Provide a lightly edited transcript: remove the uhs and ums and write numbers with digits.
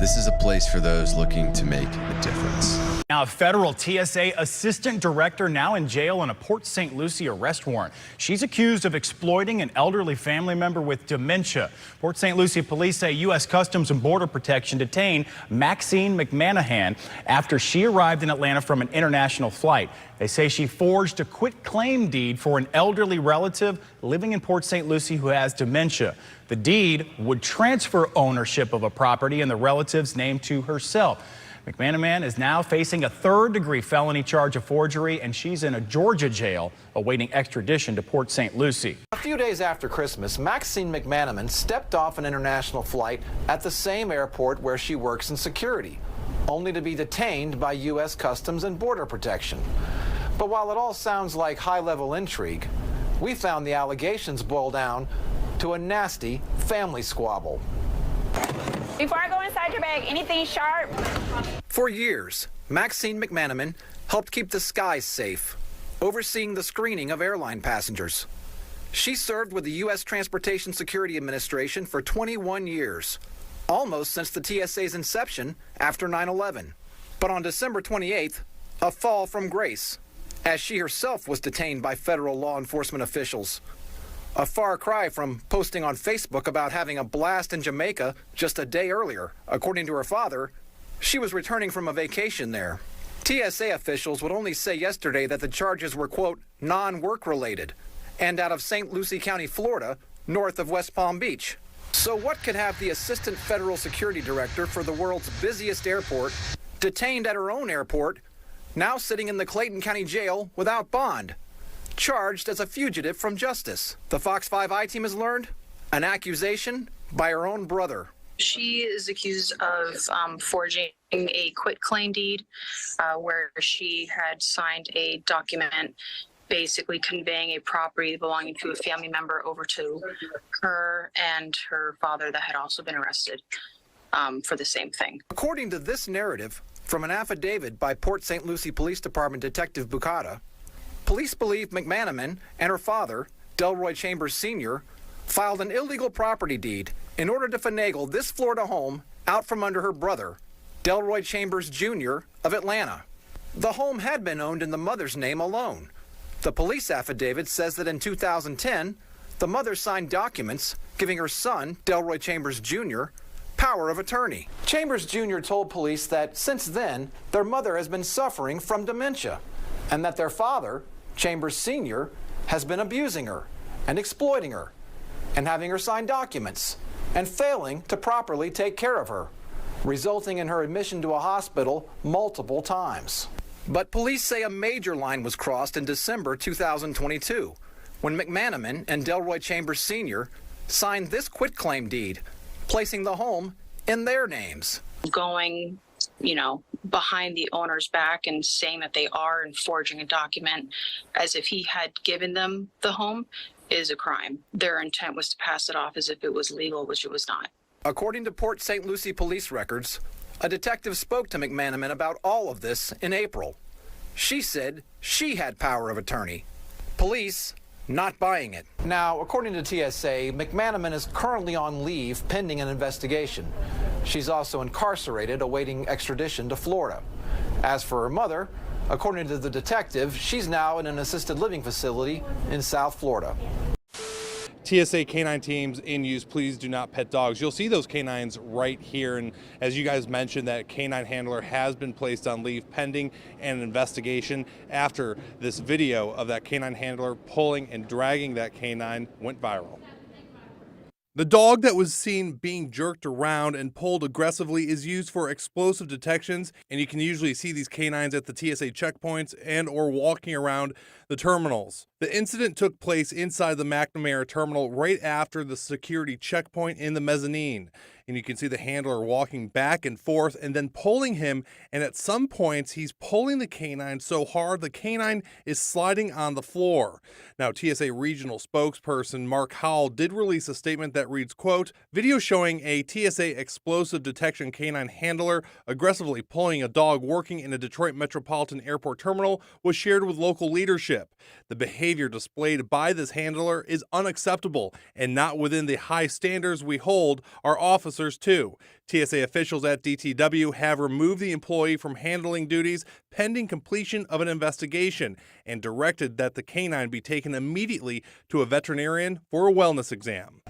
This is a place for those looking to make a difference. Now, a federal TSA assistant director now in jail on a Port St. Lucie arrest warrant. She's accused of exploiting an elderly family member with dementia. Port St. Lucie police say U.S. Customs and Border Protection detained Maxine McManahan after she arrived in Atlanta from an international flight. They say she forged a quitclaim deed for an elderly relative living in Port St. Lucie who has dementia. The deed would transfer ownership of a property in the relative's name to herself. McManaman is now facing a third-degree felony charge of forgery, and she's in a Georgia jail awaiting extradition to Port St. Lucie. A few days after Christmas, Maxine McManaman stepped off an international flight at the same airport where she works in security, only to be detained by U.S. Customs and Border Protection. But while it all sounds like high-level intrigue, we found the allegations boil down to a nasty family squabble. Before I go inside your bag, anything sharp? For years, Maxine McManaman helped keep the skies safe, overseeing the screening of airline passengers. She served with the U.S. Transportation Security Administration for 21 years, almost since the TSA's inception after 9/11. But on December 28th, a fall from grace, as she herself was detained by federal law enforcement officials. A far cry from posting on Facebook about having a blast in Jamaica just a day earlier. According to her father, she was returning from a vacation there. TSA officials would only say yesterday that the charges were, quote, non-work related and out of St. Lucie County, Florida, north of West Palm Beach. So what could have the assistant federal security director for the world's busiest airport detained at her own airport, now sitting in the Clayton County Jail without bond, charged as a fugitive from justice? The Fox 5 I-team has learned an accusation by her own brother. She is accused of forging a quitclaim deed where she had signed a document basically conveying a property belonging to a family member over to her and her father that had also been arrested for the same thing. According to this narrative from an affidavit by Port St. Lucie Police Department Detective Bucata, police believe McManaman and her father, Delroy Chambers Sr., filed an illegal property deed in order to finagle this Florida home out from under her brother, Delroy Chambers Jr. of Atlanta. The home had been owned in the mother's name alone. The police affidavit says that in 2010, the mother signed documents giving her son, Delroy Chambers Jr., power of attorney. Chambers Jr. told police that since then, their mother has been suffering from dementia and that their father, Chambers Sr., has been abusing her and exploiting her and having her sign documents and failing to properly take care of her, resulting in her admission to a hospital multiple times. But police say a major line was crossed in December 2022 when McManaman and Delroy Chambers Sr. signed this quitclaim deed, placing the home in their names. Going, behind the owner's back and saying that they are and forging a document as if he had given them the home is a crime. Their intent was to pass it off as if it was legal, which it was not. According to Port St. Lucie police records, a detective spoke to McManaman about all of this in April. She said she had power of attorney. Police not buying it. Now, according to TSA, McManaman is currently on leave pending an investigation. She's also incarcerated awaiting extradition to Florida. As for her mother, according to the detective, she's now in an assisted living facility in South Florida. TSA canine teams in use, please do not pet dogs. You'll see those canines right here, and as you guys mentioned, that canine handler has been placed on leave pending an investigation after this video of that canine handler pulling and dragging that canine went viral. The dog that was seen being jerked around and pulled aggressively is used for explosive detections, and you can usually see these canines at the TSA checkpoints and or walking around the terminals. The incident took place inside the McNamara terminal right after the security checkpoint in the mezzanine. And you can see the handler walking back and forth and then pulling him, and at some points he's pulling the canine so hard the canine is sliding on the floor. Now, TSA regional spokesperson Mark Howell did release a statement that reads, quote, "Video showing a TSA explosive detection canine handler aggressively pulling a dog working in a Detroit Metropolitan Airport terminal was shared with local leadership. The behavior displayed by this handler is unacceptable and not within the high standards we hold our officers officers too. TSA officials at DTW have removed the employee from handling duties pending completion of an investigation and directed that the canine be taken immediately to a veterinarian for a wellness exam.